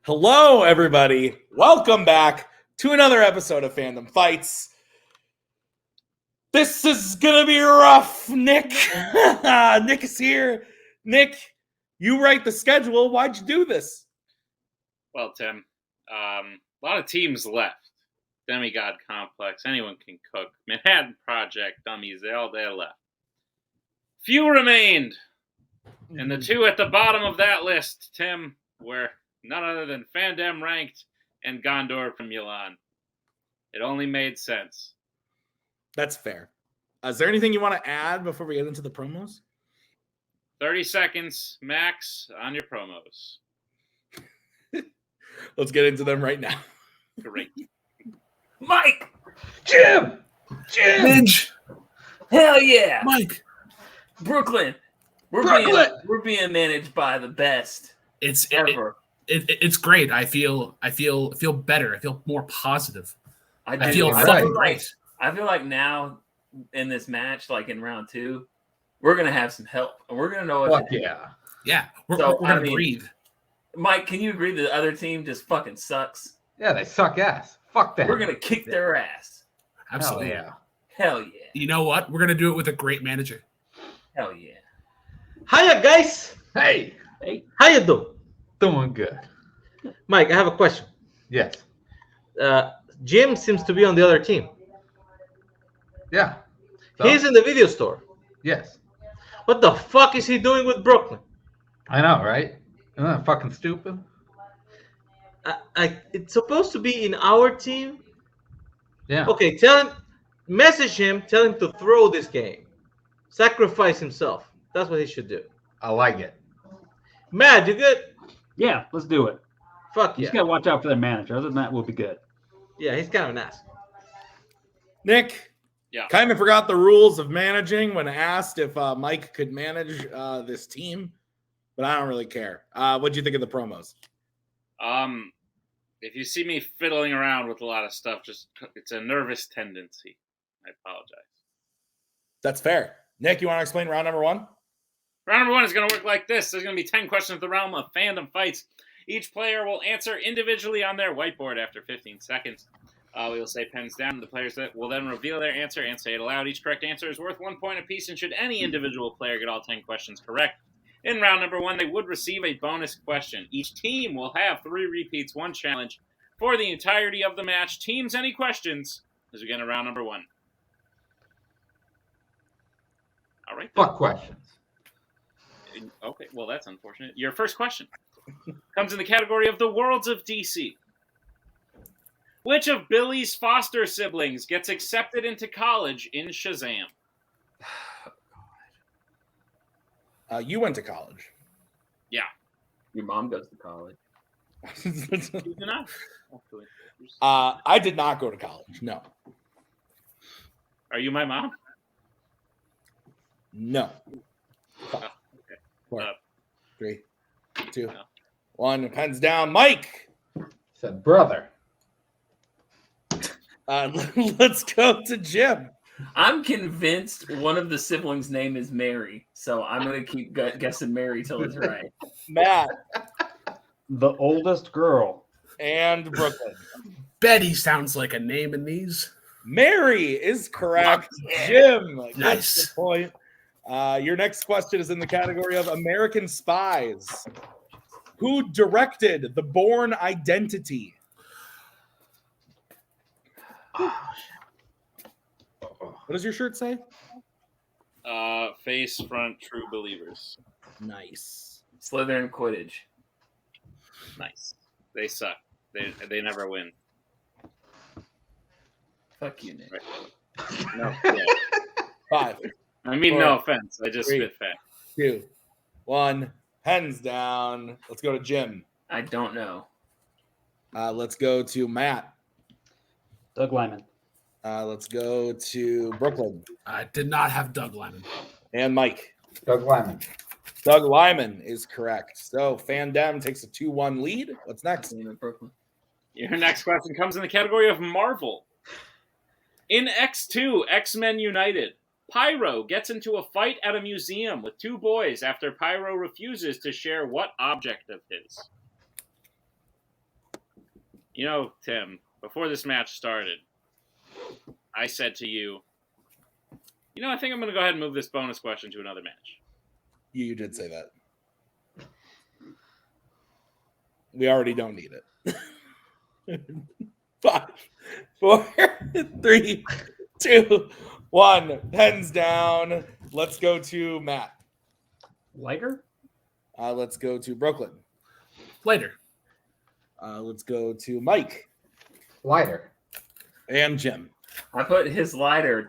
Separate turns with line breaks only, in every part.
Hello, everybody. Welcome back to another episode of Fandom Fights. This is gonna be rough, Nick. Nick is here. Nick, you write the schedule. Why'd you do this?
Well, Tim, a lot of teams left. Demigod Complex, Anyone Can Cook, Manhattan Project, Dummies, they left. Few remained. And the two at the bottom of that list, Tim, were none other than FANDEM Ranked and Gondor Primulon. It only made sense.
That's fair. Is there anything you want to add before we get into the promos?
30 seconds max on your promos.
Let's get into them right now.
Great.
Mike!
Jim!
Midge! Hell yeah!
Mike!
Brooklyn! We're being managed by the best ever.
It's great. I feel better. I feel more positive.
I
feel fucking great.
I feel like now in this match, like in round 2, we're gonna have some help. And we're gonna know what to do.
Yeah. We're gonna breathe.
Mike, can you agree that the other team just fucking sucks?
Yeah, they suck ass. Fuck them.
We're gonna kick their ass.
Absolutely.
Hell yeah.
You know what? We're gonna do it with a great manager.
Hell yeah.
Hiya, guys.
Hey,
How you doing?
doing good.
Mike, I have a question.
Yes.
Jim seems to be on the other team.
Yeah. So,
He's in the video store.
yes.
What the fuck is he doing with Brooklyn?
I know, right? Isn't that fucking stupid?
It's supposed to be in our team.
Yeah.
Okay, message him, tell him to throw this game. Sacrifice himself. That's what he should do.
I like it.
Matt, you good?
Yeah, let's do it.
Fuck
You
yeah.
just gotta watch out for the manager. Other than that, we'll be good.
Yeah, he's kind of an ass.
Nick,
Yeah.
kind of forgot the rules of managing when asked if Mike could manage this team, but I don't really care. What'd you think of the promos?
If you see me fiddling around with a lot of stuff, it's a nervous tendency. I apologize.
That's fair. Nick, you want to explain round number 1?
Round number 1 is going to work like this. There's going to be 10 questions of the realm of fandom fights. Each player will answer individually on their whiteboard after 15 seconds. We will say pens down. The players that will then reveal their answer and say it aloud. Each correct answer is worth 1 point apiece, and should any individual player get all 10 questions correct, in round number 1, they would receive a bonus question. Each team will have 3 repeats, 1 challenge for the entirety of the match. Teams, any questions as we get into round number 1? All right.
Fuck questions.
Okay, well, that's unfortunate. Your first question comes in the category of the worlds of DC. Which of Billy's foster siblings gets accepted into college in Shazam?
You went to college.
Yeah.
Your mom goes to college.
You did not. Actually.
I did not go to college. No.
Are you my mom?
No.
Okay.
4, 3, 2,
No.
1. Pens down. Mike.
Said brother.
Let's go to Jim.
I'm convinced one of the siblings' name is Mary, so I'm gonna keep guessing Mary till it's right.
Matt
The oldest girl.
and Brooklyn.
Betty sounds like a name in these.
Mary is correct. Jim,
Nice.
that's the point. Your next question is in the category of American Spies. Who directed The Bourne Identity? What does your shirt say?
Face front true believers.
Nice.
Slytherin Quidditch.
Nice. They suck. They never win.
Fuck you, Nick.
Right. No. Yeah.
5,
I mean,
4,
no offense. I just
3,
spit fast.
2, 1. Pens down. Let's go to Jim.
I don't know.
Let's go to Matt.
Doug Lyman.
Let's go to Brooklyn
I did not have Doug Lyman.
and Mike.
Doug Lyman.
Doug Lyman is correct. So FanDem takes a 2-1 lead. What's next?
Your next question comes in the category of Marvel. In X2, X-Men United, Pyro gets into a fight at a museum with 2 boys after Pyro refuses to share what object of his? You know, Tim, before this match started, I said to you, I think I'm going to go ahead and move this bonus question to another match.
You did say that. We already don't need it. 5, 4, 3, 2, 1. Pens down. Let's go to Matt.
Lighter?
Let's go to Brooklyn.
Later.
Let's go to Mike
Lighter.
and Jim.
I put his lighter ...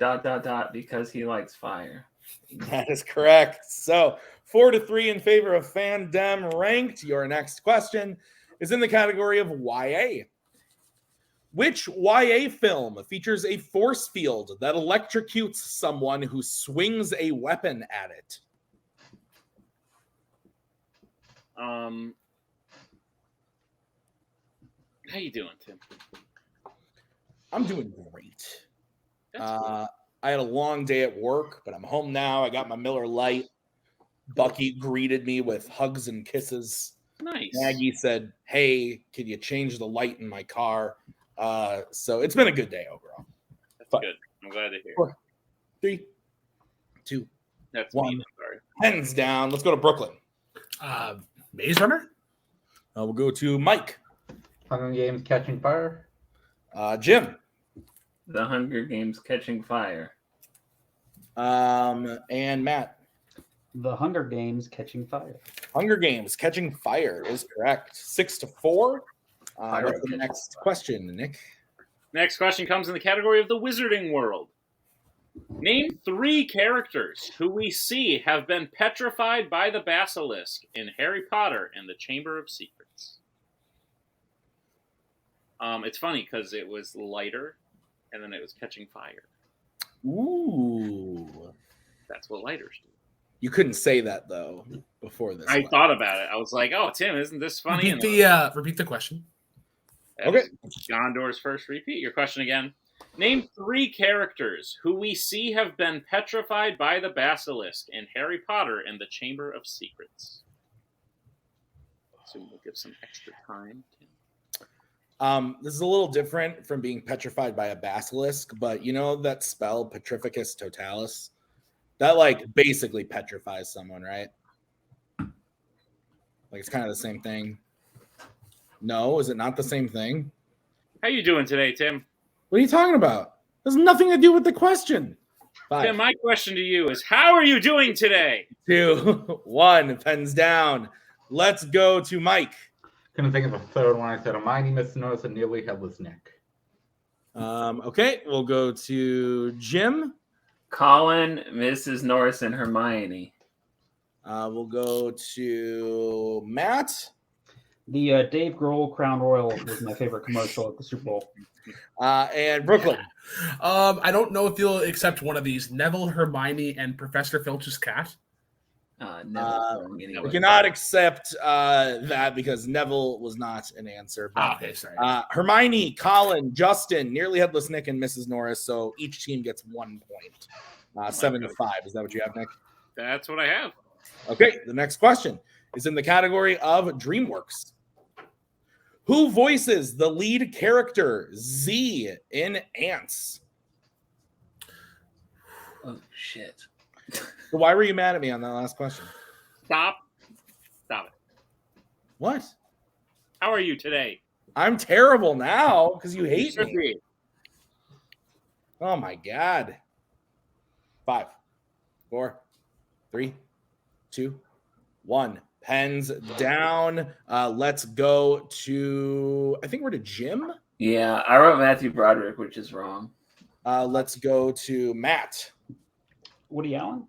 because he likes fire.
That is correct. So 4-3 in favor of FandEm ranked. Your next question is in the category of YA. Which YA film features a force field that electrocutes someone who swings a weapon at it?
How you doing, Tim?
I'm doing great.
That's cool.
I had a long day at work, but I'm home now. I got my Miller Lite. Bucky greeted me with hugs and kisses.
Nice.
Maggie said, "Hey, can you change the light in my car?" So it's been a good day overall.
That's good. I'm glad to hear.
4, 3, 2,
That's
1.
me. I'm sorry.
Pens down. Let's go to Brooklyn.
Maze Runner?
We'll go to Mike.
Hunger Games Catching Fire.
Jim.
The Hunger Games Catching Fire.
And Matt.
The Hunger Games Catching Fire.
Hunger Games Catching Fire is correct. 6-4.
Fire
What's the
catching
next
fire.
question, Nick?
Next question comes in the category of the Wizarding World. Name 3 characters who we see have been petrified by the Basilisk in Harry Potter and the Chamber of Secrets. It's funny because it was lighter, and then it was catching fire.
Ooh.
That's what lighters do.
You couldn't say that, though, before this.
I
one.
thought about it. I was like, "Oh, Tim, isn't this funny?"
Repeat the question.
Okay.
Gondor's first repeat. Your question again. Name 3 characters who we see have been petrified by the Basilisk in Harry Potter and the Chamber of Secrets. So we'll give some extra time.
This is a little different from being petrified by a basilisk, but you know that spell Petrificus Totalis? That basically petrifies someone, right? It's kind of the same thing. No, is it not the same thing?
How you doing today, Tim?
What are you talking about? There's nothing to do with the question. 5,
Tim, my question to you is, how are you doing today?
2, 1. Pens down. Let's go to Mike.
Couldn't think of a third one. I said Hermione, Miss Norris, and Nearly Headless Nick.
Okay, we'll go to Jim.
Colin, Mrs. Norris, and Hermione.
We'll go to Matt.
The Dave Grohl Crown Royal was my favorite commercial at the Super Bowl.
And Brooklyn.
I don't know if you'll accept one of these. Neville, Hermione, and Professor Filch's cat.
We cannot accept that because Neville was not an answer. But,
Okay, sorry.
Hermione, Colin, Justin, Nearly Headless Nick, and Mrs. Norris. So each team gets 1 point. 7-5. Is that what you have, Nick?
That's what I have.
Okay, the next question is in the category of DreamWorks. Who voices the lead character Z in Ants?
Oh, shit.
So why were you mad at me on that last question?
Stop it.
What?
How are you today?
I'm terrible now because you hate
Should
me.
be.
Oh my God. 5, 4, 3, 2, 1. Pens down. Let's go to, I think we're to Jim.
Yeah, I wrote Matthew Broderick, which is wrong.
Let's go to Matt.
Woody Allen?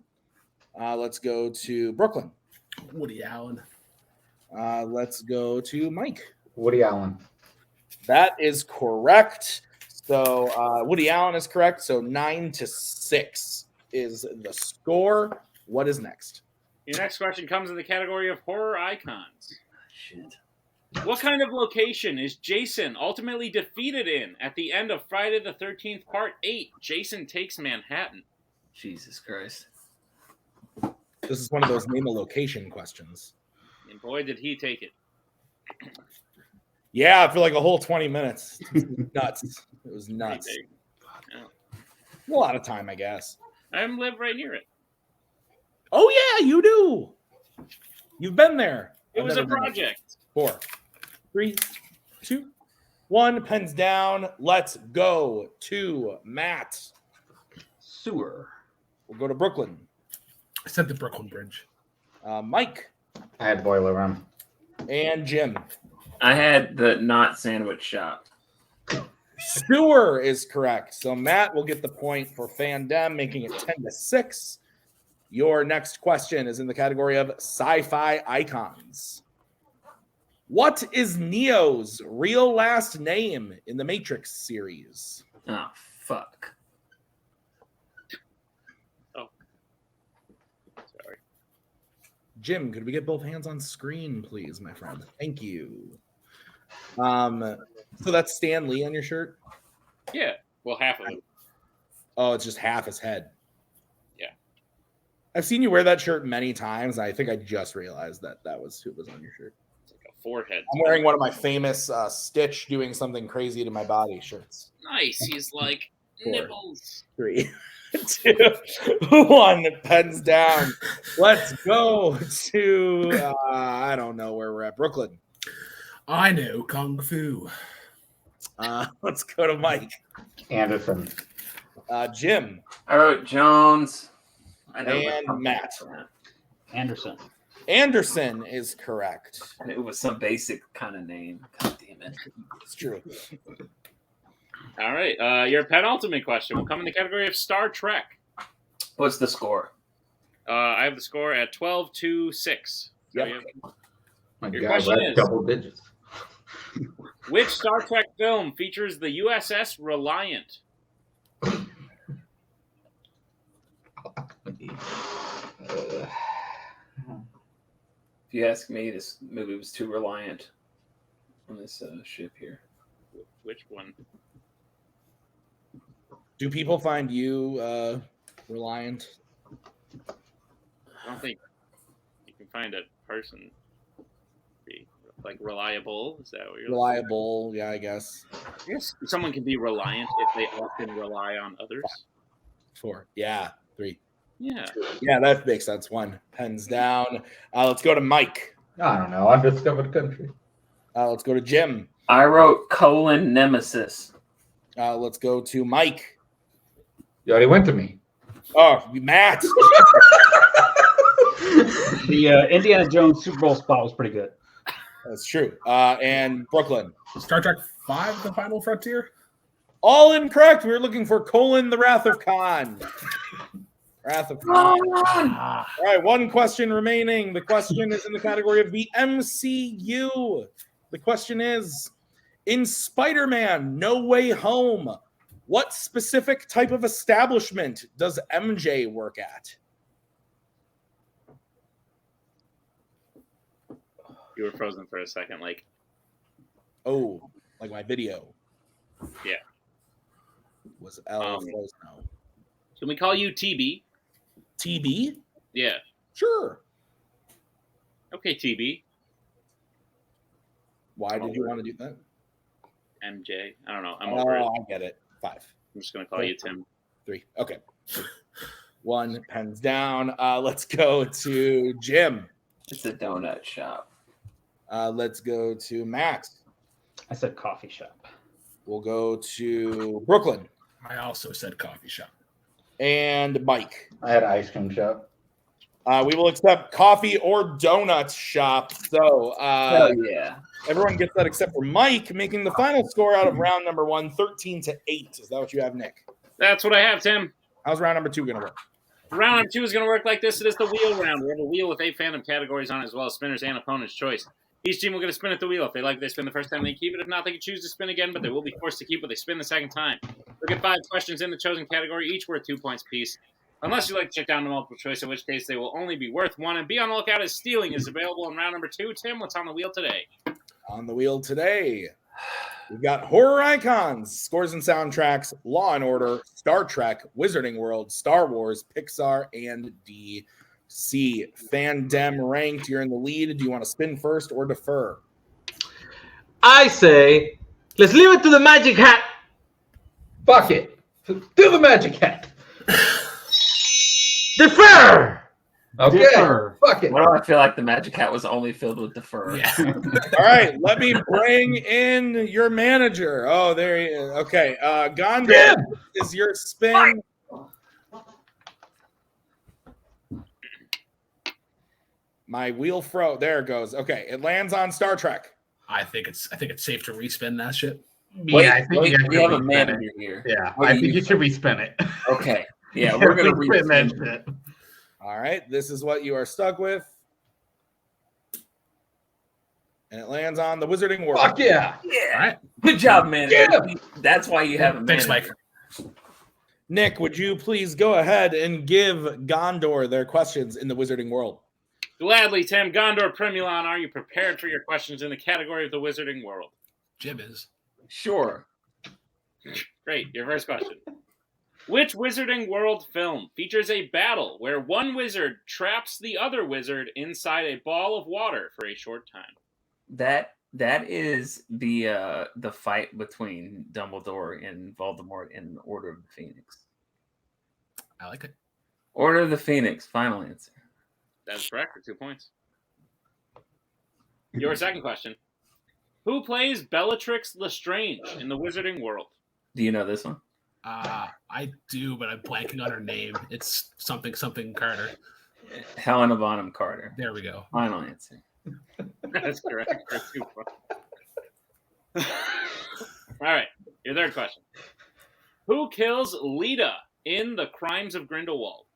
Let's go to Brooklyn.
Woody Allen.
Let's go to Mike.
Woody Allen.
That is correct. So Woody Allen is correct. So 9-6 is the score. What is next?
Your next question comes in the category of horror icons.
Shit.
What kind of location is Jason ultimately defeated in at the end of Friday the 13th, Part 8, Jason Takes Manhattan?
Jesus Christ.
This is one of those name a location questions.
And boy, did he take it.
Yeah, for like a whole 20 minutes. Nuts. It was nuts.
Pretty big. Yeah.
A lot of time, I guess.
I live right near it.
Oh, yeah, you do. You've been there.
It
I've
was a
never been there.
project.
4, 3, 2, 1. Pens down. Let's go to Matt.
Sewer.
We'll go to Brooklyn.
I said the Brooklyn Bridge.
Mike
I had boiler room.
and Jim.
I had the not sandwich shop.
Sewer is correct. So Matt will get the point for FANDEM, making it 10-6. Your next question is in the category of sci-fi icons. What is Neo's real last name in the Matrix series?
Oh, fuck.
Sorry.
Jim, could we get both hands on screen, please, my friend? Thank you. So that's Stan Lee on your shirt?
Yeah. Well, half of it.
Oh, it's just half his head.
Yeah.
I've seen you wear that shirt many times. I think I just realized that was who was on your shirt.
It's like a forehead.
I'm wearing one of my famous Stitch doing something crazy to my body shirts.
Nice. He's like
4,
nipples.
3, 2, 1. Pens down. Let's go to I don't know where we're at. Brooklyn.
I know Kung Fu.
Let's go to Mike.
Anderson.
Jim
I wrote Jones. I know
and Matt.
Anderson.
Anderson is correct.
It was some basic kind of name. God damn it.
It's true.
All right. Your penultimate question will come in the category of Star Trek.
What's the score?
I have the score at 12-6. So
Yep.
you have-
My
Your
God,
question
that's
is-
double digits.
Which Star Trek film features the USS Reliant?
If you ask me, this movie was too reliant on this ship here.
Which one?
Do people find you reliant?
I don't think you can find a person be like reliable. Is that what you're
Reliable, yeah, I guess.
I guess someone can be reliant if they often rely on others.
4. Yeah. 3.
Yeah.
Yeah, that makes sense. 1. Pens down. Let's go to Mike.
I don't know. Undiscovered country.
Let's go to Jim.
I wrote Nemesis.
Let's go to Mike.
You already went to me.
Oh, Matt.
The Indiana Jones Super Bowl spot was pretty good.
That's true. And Brooklyn.
Star Trek 5, The Final Frontier.
All incorrect. We were looking for Colon, the Wrath of Khan. Wrath of Khan.
Ah,
All right, one question remaining. The question is in the category of the MCU. The question is, in Spider-Man No Way Home, what specific type of establishment does MJ work at?
You were frozen for a second. Like,
Oh, like my video.
Yeah.
Was L frozen? No.
can we call you TB?
TB?
Yeah.
Sure.
Okay, TB.
Why did you want to do that?
MJ. I don't know. I'm over it.
I get it. 5.
I'm just going to call you Tim.
3. Okay. 1. Pens down. Let's go to Jim.
It's a donut shop.
Let's go to Max.
I said coffee shop.
We'll go to Brooklyn
I also said coffee shop.
and Mike.
I had ice cream shop.
We will accept coffee or donut shop. So
Oh yeah.
everyone gets that except for Mike, making the final score out of round number 1, 13-8. Is that what you have, Nick?
That's what I have, Tim.
How's round number 2 going to work?
Round number 2 is going to work like this. It is the wheel round. We have a wheel with 8 fandom categories on it, as well as spinners and opponent's choice. Each team will get a spin at the wheel. If they like, they spin the first time, they keep it. If not, they can choose to spin again, but they will be forced to keep what they spin the second time. We'll get 5 questions in the chosen category, each worth 2 points apiece. Unless you like to check down the multiple choice, in which case they will only be worth 1. And be on the lookout as stealing is available in round number 2. Tim, what's on the wheel today?
On the wheel today, we've got horror icons, scores and soundtracks, Law and Order, Star Trek, Wizarding World, Star Wars, Pixar, and DC. FANDEM ranked. You're in the lead. Do you want to spin first or defer?
I say, let's leave it to the magic hat.
Fuck it. Do the magic hat.
Defer.
Okay.
Differ.
Fuck it.
Why do I feel like the magic hat was only filled with the fur?
Yeah.
All right, let me bring in your manager. Oh, there he is. Okay, Gondor is your spin. My wheel there it goes. Okay, it lands on Star Trek.
I think it's safe to respin that shit.
Wait,
I think you
we have a
respin
manager
it.
here.
Yeah,
What
I
do
think
you
you should respin it.
Okay. Yeah, we're gonna
respin that
respin.
shit.
All right, this is what you are stuck with. And it lands on the Wizarding World.
Fuck yeah.
Yeah.
All right.
Good job, manager.
Yeah.
That's why you have a manager.
Thanks, Mike.
Nick, would you please go ahead and give Gondor their questions in the Wizarding World?
Gladly, Tim. Gondor, Primulon, are you prepared for your questions in the category of the Wizarding World?
Jim is.
Sure.
Great. Your first question. Which Wizarding World film features a battle where one wizard traps the other wizard inside a ball of water for a short time?
That is the fight between Dumbledore and Voldemort in Order of the Phoenix.
I like it.
Order of the Phoenix. Final answer.
That's correct for 2 points. Your second question. Who plays Bellatrix Lestrange in the Wizarding World?
Do you know this one?
I do, but I'm blanking on her name. It's something Carter.
Helena Bonham Carter.
There we go.
Final answer.
That's correct for 2 points. All right. Your third question. Who kills Lita in The Crimes of Grindelwald?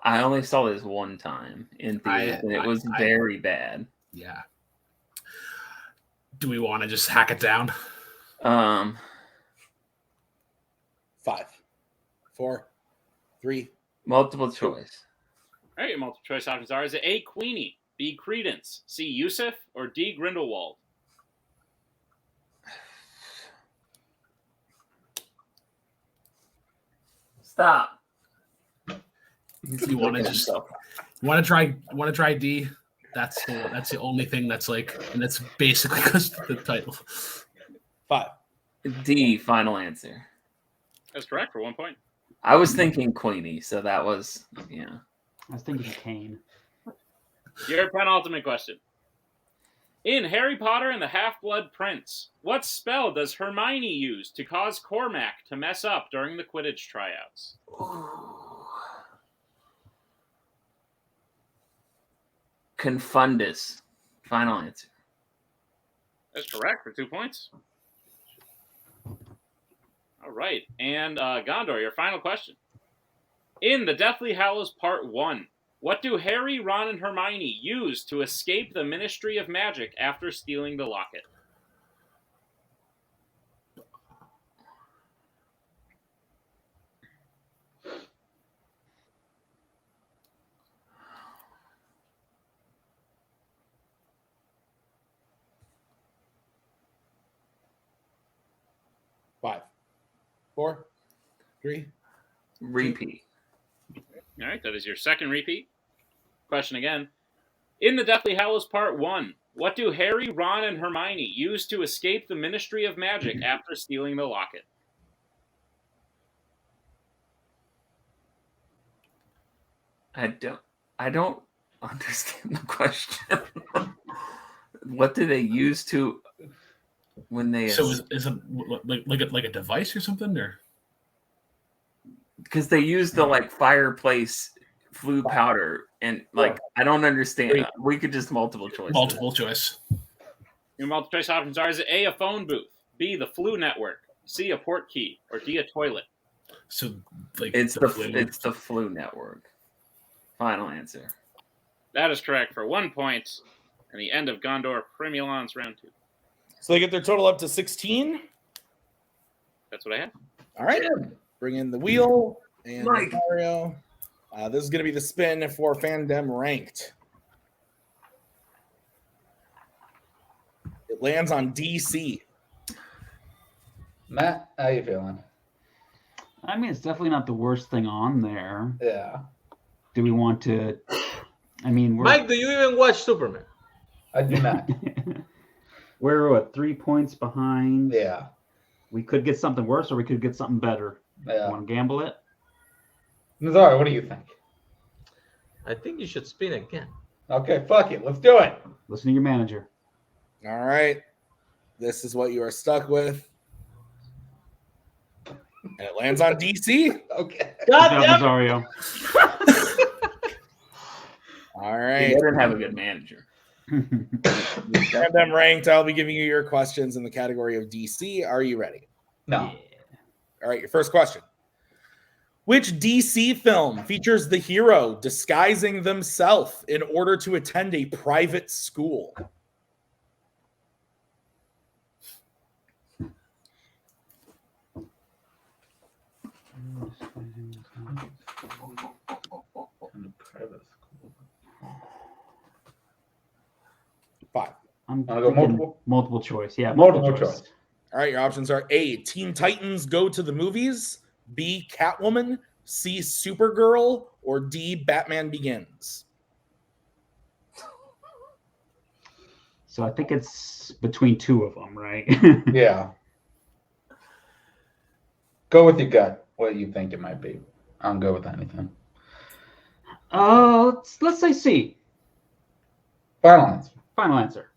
I only saw this one time in theaters, and it was very bad.
Yeah. Do we want to just hack it down?
5, 4, 3.
Multiple choice.
All right, your multiple choice options are: is it A, Queenie, B, Credence, C, Yusuf, or D, Grindelwald?
Stop.
You want to try D? That's the only thing that's like, and that's basically because of the title.
5.
D, final answer.
That's correct for 1 point.
I was thinking Queenie, so that was, yeah.
I was thinking Kane.
Your penultimate question. In Harry Potter and the Half-Blood Prince, what spell does Hermione use to cause Cormac to mess up during the Quidditch tryouts?
Confundus. Final answer.
That's correct for 2 points. All right. And Gondor, your final question. In the Deathly Hallows Part 1, what do Harry, Ron, and Hermione use to escape the Ministry of Magic after stealing the locket?
Five, 4, 3.
Repeat.
All right, that is your second repeat. Question again. In the Deathly Hallows Part 1, what do Harry, Ron, and Hermione use to escape the Ministry of Magic after stealing the locket?
I don't understand the question. What do they use to when they?
So is it like a device or something, or?
Because they use the like fireplace flue powder, and like I don't understand. We could just multiple choice.
Multiple choice.
Your multiple choice options are: is it A, a phone booth, B, the Flue network, C, a port key, or D, a toilet?
So like
It's the flue network. Final answer.
That is correct for 1 point. And the end of Gondor Primulon's round 2.
So they get their total up to 16.
That's what I have.
All right. Bring in the wheel and
Mike.
Mario. This is going to be the spin for Fandom ranked. It lands on DC.
Matt, how you feeling?
I mean, it's definitely not the worst thing on there.
Yeah.
Do we want to I mean, we're
Mike, do you even watch Superman?
I do not.
we're what 3 points behind.
Yeah.
We could get something worse, or we could get something better.
Yeah.
Want to gamble it?
Nazar, what do you think?
I think you should spin again.
Okay, fuck it. Let's do it.
Listen to your manager.
All right. This is what you are stuck with. And it lands on DC.
Okay.
Good job, Rosario.
All
He
right.
didn't have a good manager.
Fandom ranked. I'll be giving you your questions in the category of DC. Are you ready?
No.
All right. Your first question. Which DC film features the hero disguising themselves in order to attend a private school? Five.
I'm
Wanna go
thinking multiple choice. Yeah,
Multiple choice.
All right. Your options are A, Teen Titans Go to the Movies, B, Catwoman, C, Supergirl, or D, Batman Begins.
So I think it's between two of them, right?
Yeah. Go with your gut. What you think it might be. I don't go with anything.
Let's say C.
Final answer.
Final answer.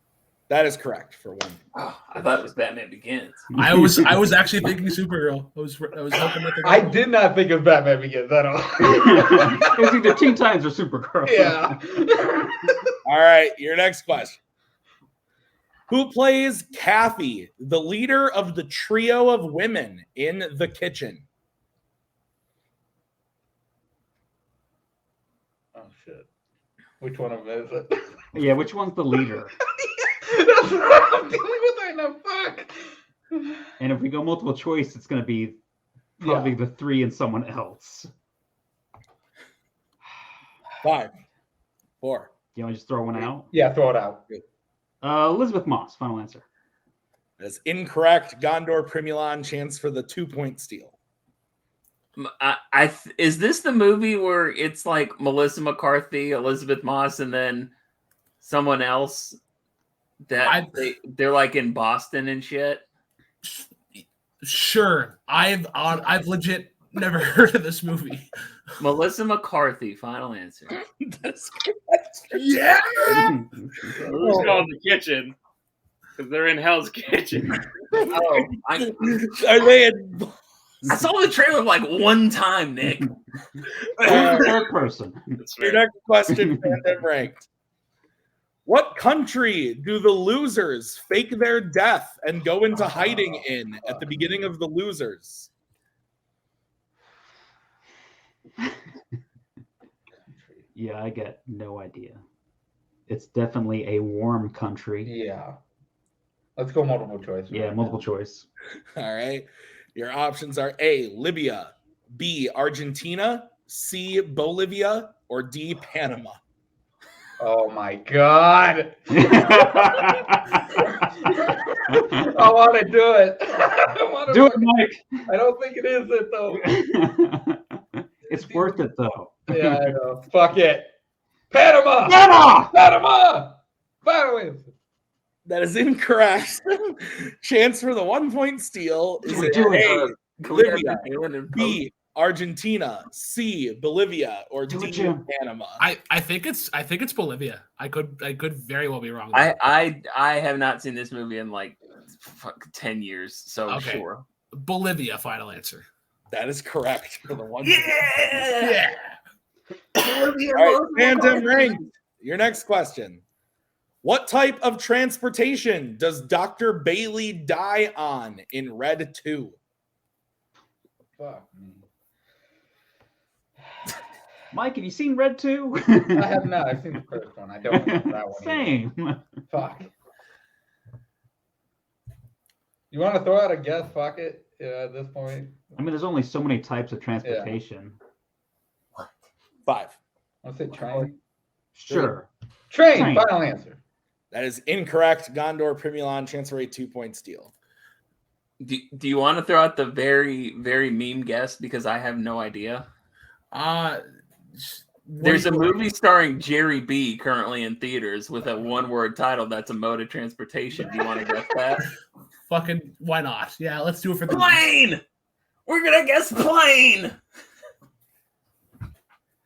That is correct for one.
Oh, I thought it was Batman Begins.
I was actually thinking Supergirl. I was hoping that.
I did not think of Batman Begins at all.
It was either Teen Titans or Supergirl.
Yeah.
All right, your next question. Who plays Kathy, the leader of the trio of women in the kitchen?
Oh shit. Which one of them is it?
Yeah, which one's the leader?
That's what I'm dealing with right now. Fuck.
And if we go multiple choice, it's going to be probably the three and someone else.
5, 4.
You want to just throw one out?
Yeah, throw it out.
Elizabeth Moss. Final answer.
That's incorrect. Gondor Primulon, chance for the 2-point steal.
Is this the movie where it's like Melissa McCarthy, Elizabeth Moss, and then someone else that they're like in Boston and shit?
Sure, I've legit never heard of this movie.
Melissa McCarthy. Final answer.
That's correct.
Yeah.
Who's called the kitchen? Because they're in Hell's Kitchen.
Oh,
Are they in...
I saw the trailer like one time, Nick.
Third person.
That's
Your
fair.
next question, Fandom ranked. What country do the losers fake their death and go into hiding in at the beginning of The Losers?
Yeah, I got no idea. It's definitely a warm country.
Yeah. Let's go multiple choice.
Yeah, multiple choice.
All right. Your options are A, Libya, B, Argentina, C, Bolivia, or D, Panama.
Oh my god. I want to do it.
Do it, Mike.
I don't think it is it though.
It's worth it though.
Yeah, I know. Fuck it. Panama.
Panama!
Panama. Panama.
That is incorrect. Chance for the 1-point steal is
Do it.
A,
Can we have
Libya,
the Halen and
B, Argentina, C, Bolivia, or
Do
D,
it, Jim.
Panama.
I think it's Bolivia. I could very well be wrong.
I have not seen this movie in like 10 years, so
Okay.
sure.
Bolivia. Final answer.
That is correct for the 1.
Yeah.
All right, Fandom ranked. Your next question. What type of transportation does Dr. Bailey die on in Red 2?
Fuck me.
Mike, have you seen Red 2?
I have not. I've seen the first one. I don't know that one.
Same.
Either. Fuck. You want to throw out a guess? Fuck it. Yeah, at this point.
I mean, there's only so many types of transportation.
5.
I'll say train.
Sure.
Train. Final answer.
That is incorrect. Gondor Primulon, chance for a 2-point steal.
Do you want to throw out the very, very meme guess? Because I have no idea. There's a movie starring Jerry B currently in theaters with a one-word title that's a mode of transportation. Do you want to guess that?
Fucking why not? Yeah, let's do it for the
Plane! We're gonna guess plane!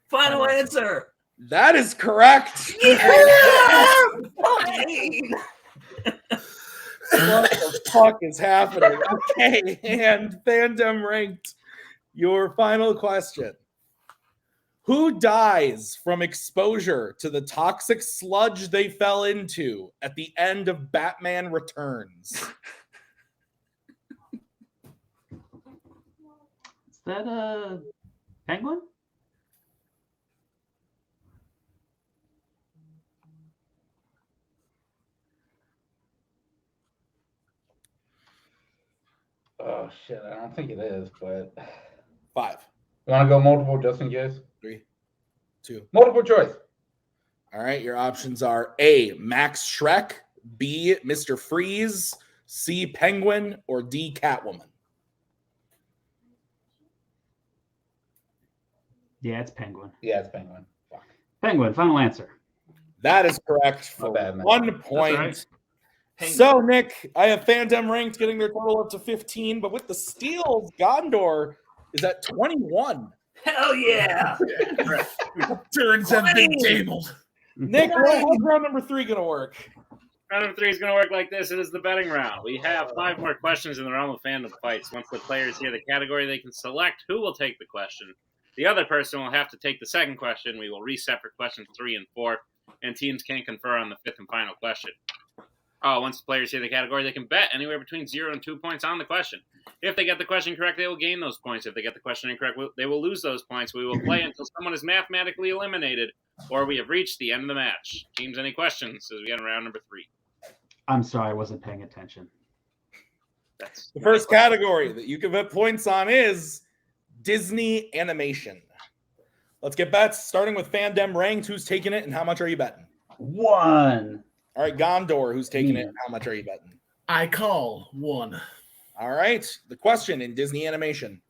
Final answer!
That is correct.
Yeah! Plane!
What the fuck is happening? Okay, and Fandom ranked. Your final question. Who dies from exposure to the toxic sludge they fell into at the end of Batman Returns?
Is that a penguin?
Oh shit, I don't think it is, but
5,
you want to go multiple just in case?
3, 2.
Multiple choice.
All right, your options are A, Max Shrek, B, Mr. Freeze, C, Penguin, or D, Catwoman.
Yeah, it's penguin.
Yeah, it's penguin. Fuck.
Penguin, final answer.
That is correct for
My bad, man.
1 point.
right.
So, Nick, I have Fandom ranked, getting their total up to 15, but with the steals, Gondor is at 21.
Hell yeah!
turns have been tabled.
Nick, how's round number 3 going to work?
Round number 3 is going to work like this. It is the betting round. We have 5 more questions in the realm of fandom fights. Once the players hear the category, they can select who will take the question. The other person will have to take the second question. We will reset for questions 3 and 4, and teams can confer on the 5th and final question. Once the players hear the category, they can bet anywhere between 0 and 2 points on the question. If they get the question correct, they will gain those points. If they get the question incorrect, they will lose those points. We will play until someone is mathematically eliminated or we have reached the end of the match. Teams, any questions as we get in round number 3?
I'm sorry, I wasn't paying attention.
That's
The first category that you can bet points on is Disney animation. Let's get bets, starting with Fandom ranked. Who's taking it and how much are you betting?
1.
All right, Gondor, who's taking it and how much are you betting?
I call 1.
All right, the question in Disney animation.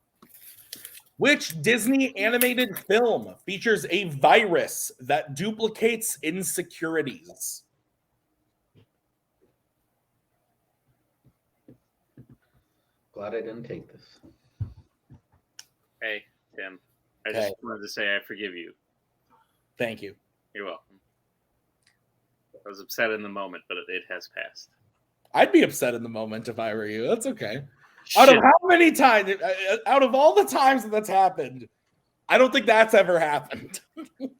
Which Disney animated film features a virus that duplicates insecurities?
Glad I didn't take this.
Hey, Tim. I
Okay.
just wanted to say I forgive you.
Thank you.
You're welcome. I was upset in the moment, but it has passed.
I'd be upset in the moment if I were you. That's okay. Out of how many times, out of all the times that's happened, I don't think that's ever happened.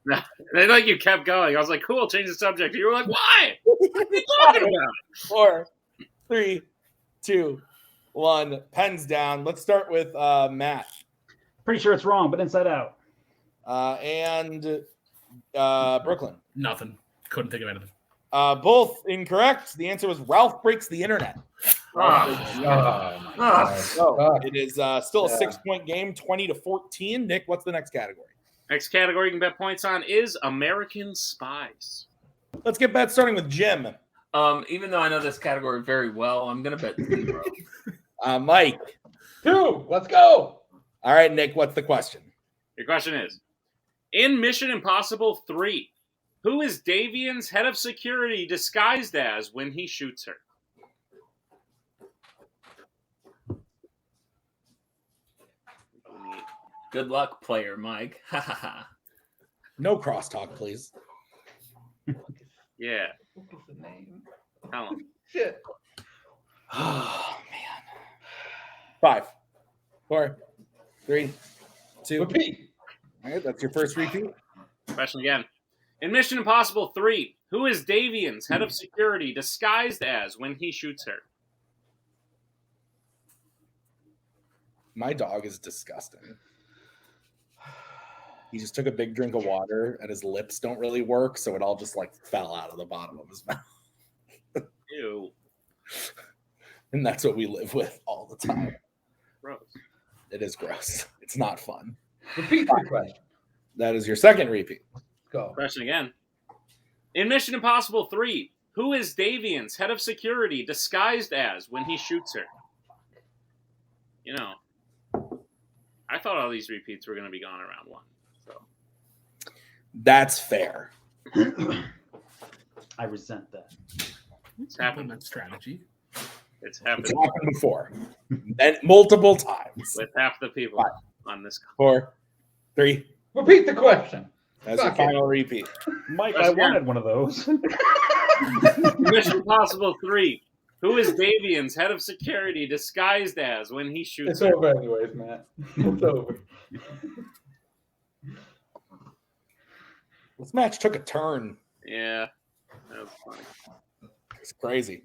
No, and like you kept going. I was like, cool, change the subject. You were like, why? What are you talking about?
4, 3, 2, 1. Pens down. Let's start with Matt.
Pretty sure it's wrong, but Inside Out.
And Brooklyn.
Nothing. Couldn't think of anything.
Both incorrect. The answer was Ralph Breaks the Internet. So it is still a 6-point game, 20-14. Nick, what's the next category?
Next category you can bet points on is American Spies.
Let's get bets starting with Jim.
Even though I know this category very well, I'm gonna bet 0.
Mike.
2. Let's go.
All right, Nick, what's the question?
Your question is, in Mission Impossible 3, who is Davian's head of security disguised as when he shoots her?
Good luck, player Mike. Ha ha ha.
No crosstalk, please.
Yeah.
What was the name?
Tell him.
Shit.
Oh, man. 5, 4, 3, 2.
Repeat.
All right, that's your first repeat.
Question again. In Mission Impossible 3, who is Davian's head of security disguised as when he shoots her?
My dog is disgusting. He just took a big drink of water and his lips don't really work, so it all just like fell out of the bottom of his mouth.
Ew.
And that's what we live with all the time.
Gross.
It is gross. It's not fun.
Repeat your question.
That is your second repeat.
Go.
Question again. In Mission Impossible 3, who is Davian's head of security disguised as when he shoots her? You know, I thought all these repeats were going to be gone around 1. So
That's fair.
I resent that.
It's happened.
Implement strategy.
It's happened
It's happened before. And multiple times.
with half the people on this call.
4, 3.
Repeat the question.
That's your
Fuck it.
final repeat.
Mike,
Let's
I
go.
wanted one of those.
Mission Impossible 3. Who is Davian's head of security disguised as when he shoots
It's
her?
over anyways, Matt. It's over.
This match took a turn.
Yeah, that was funny.
It's crazy.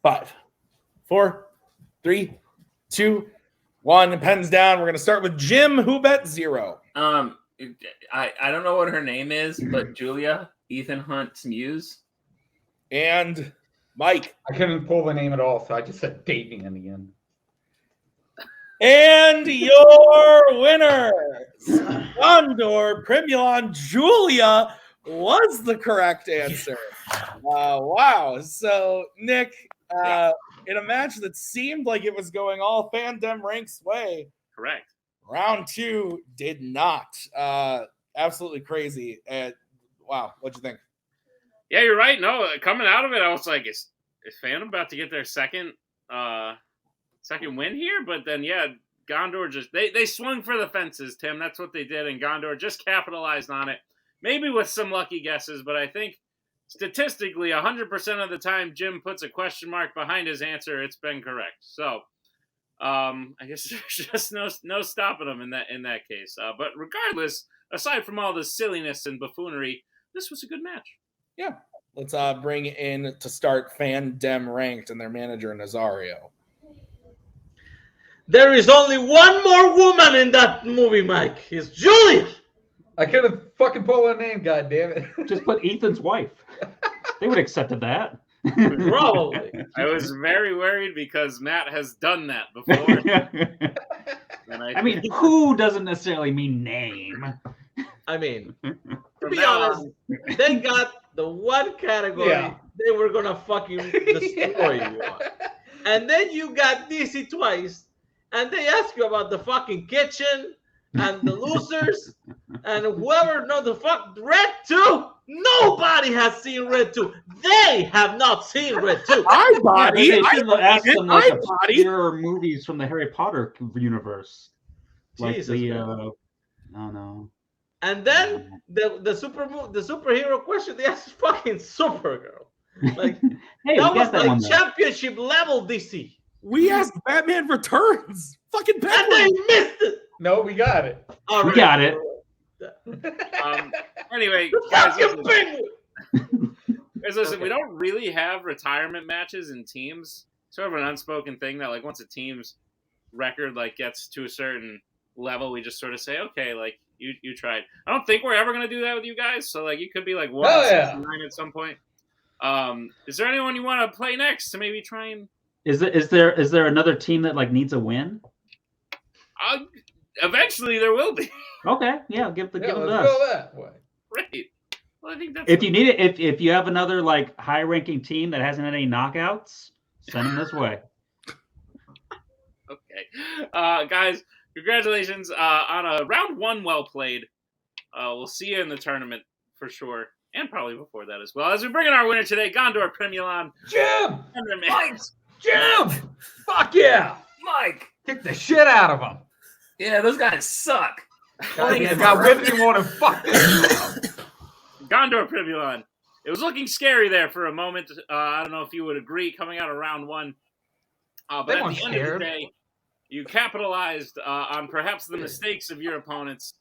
5, 4, 3, 2, 1. Pens down. We're going to start with Jim, who bet 0.
I don't know what her name is, but Julia, Ethan Hunt's muse.
And Mike.
I couldn't pull the name at all, so I just said dating in the end.
And your winner, Gondor Primulon Julia, was the correct answer. Wow. So, Nick, in a match that seemed like it was going all Fandom Rank's way,
Correct.
round 2 did not. Absolutely crazy. Wow. What'd you think?
Yeah, you're right. No, coming out of it, I was like, is Fandom about to get their second win here? But then, yeah, Gondor just they swung for the fences, Tim. That's what they did, and Gondor just capitalized on it. Maybe with some lucky guesses, but I think statistically, 100% of the time Jim puts a question mark behind his answer, it's been correct. So, I guess there's just no stopping them in that case. But regardless, aside from all the silliness and buffoonery, this was a good match.
Yeah. Let's bring in to start Fandom Ranked and their manager, Nazario.
There is only one more woman in that movie, Mike. It's Julia.
I couldn't fucking pull her name, god damn it.
Just put Ethan's wife. They would have accepted that.
Probably.
I was very worried because Matt has done that before. And
I mean, who doesn't necessarily mean name?
I mean, to
From
be
now
honest, they got the one category they were gonna fucking destroy you on. And then you got DC twice, and they ask you about the fucking kitchen and the losers and whoever knows the fuck Red 2. Nobody has seen Red 2. They have not seen Red 2.
I
They should have asked them like
body.
obscure movies from the Harry Potter universe. Like
Jesus,
no.
And then the superhero question they asked fucking Supergirl. Like
Hey,
that
we
was
got that
like
one. Though.
championship level DC.
We asked Batman Returns. Fucking
And
Batman.
they missed it.
No, we got it.
All
We
right.
got it.
Anyway,
The
guys,
fucking penguin.
listen, we don't really have retirement matches in teams. Sort of an unspoken thing that, like, once a team's record like gets to a certain level, we just sort of say, okay, like you tried. I don't think we're ever gonna do that with you guys. So like, you could be like 1-9 at some point. Is there anyone you want to play next to maybe try and?
Is there another team that like needs a win?
Eventually, there will be.
Okay, yeah, give them to
Let's
us.
go that way.
Right. Well, I think that's
If you need it, if you have another like high-ranking team that hasn't had any knockouts, send them this way.
okay. Guys, congratulations on a round 1 well played. We'll see you in the tournament for sure, and probably before that as well. As we bring in our winner today, Gondor Primulon.
Jim!
Mike!
Jim! Fuck yeah!
Mike.
Kick the shit out of him.
Yeah, those guys suck.
I got with me more than fuck this.
Gondor Primulon. It was looking scary there for a moment. I don't know if you would agree coming out of round 1. But
They
at
weren't
the end of the
scared.
day, you capitalized on perhaps the mistakes of your opponents,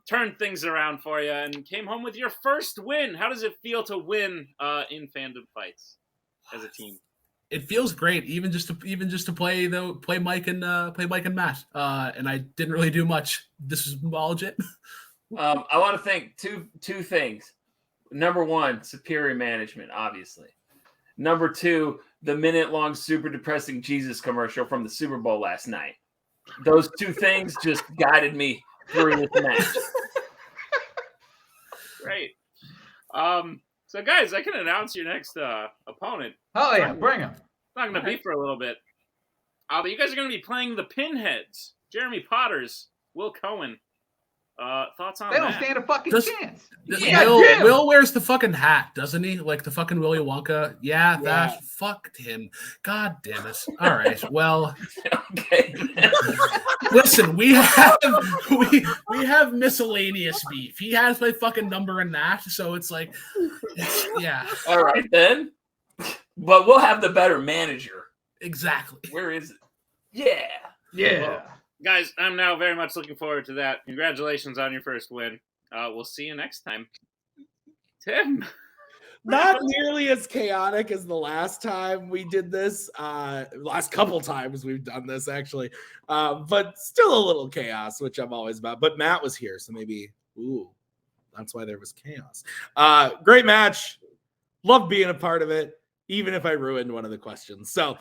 turned things around for you, and came home with your first win. How does it feel to win in Fandom fights as a team?
It feels great, even just to play Mike and Matt. And I didn't really do much. This is all legit.
I want to thank two things. Number 1, superior management, obviously. Number 2, the minute-long super depressing Jesus commercial from the Super Bowl last night. Those 2 things just guided me through this match.
Great. So, guys, I can announce your next opponent.
Oh yeah, bring him.
It's not going to be for a little bit. But you guys are going to be playing the Pinheads, Jeremy Potter's Will Cohen. Thoughts on
They don't
that?
stand a fucking
Just-
chance.
Yeah,
Will wears the fucking hat, doesn't he? Like the fucking Willy Wonka. Yeah, that fucked him. God damn it. All right. Well,
Okay.
listen, we have miscellaneous beef. He has my fucking number in that, so it's like, yeah,
All right then. But we'll have the better manager.
exactly.
Where is it? Yeah.
Yeah.
Guys, I'm now very much looking forward to that. Congratulations on your first win. We'll see you next time. Tim.
Not nearly as chaotic as the last time we did this. Last couple times we've done this, actually. But still a little chaos, which I'm always about. But Matt was here, so maybe, that's why there was chaos. Great match. Loved being a part of it, even if I ruined one of the questions. So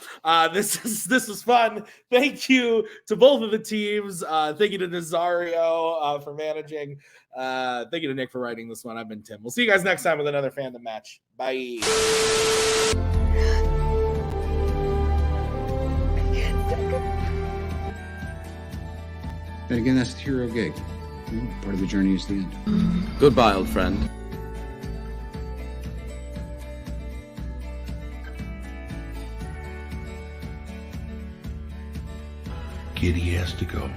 this was fun. Thank you to both of the teams. Thank you to Nazario for managing. Thank you to Nick for writing this one. I've been Tim. We'll see you guys next time with another Fandom match. Bye.
Then again, that's the hero gig. Part of the journey is the end.
Goodbye, old friend.
Kitty has to go.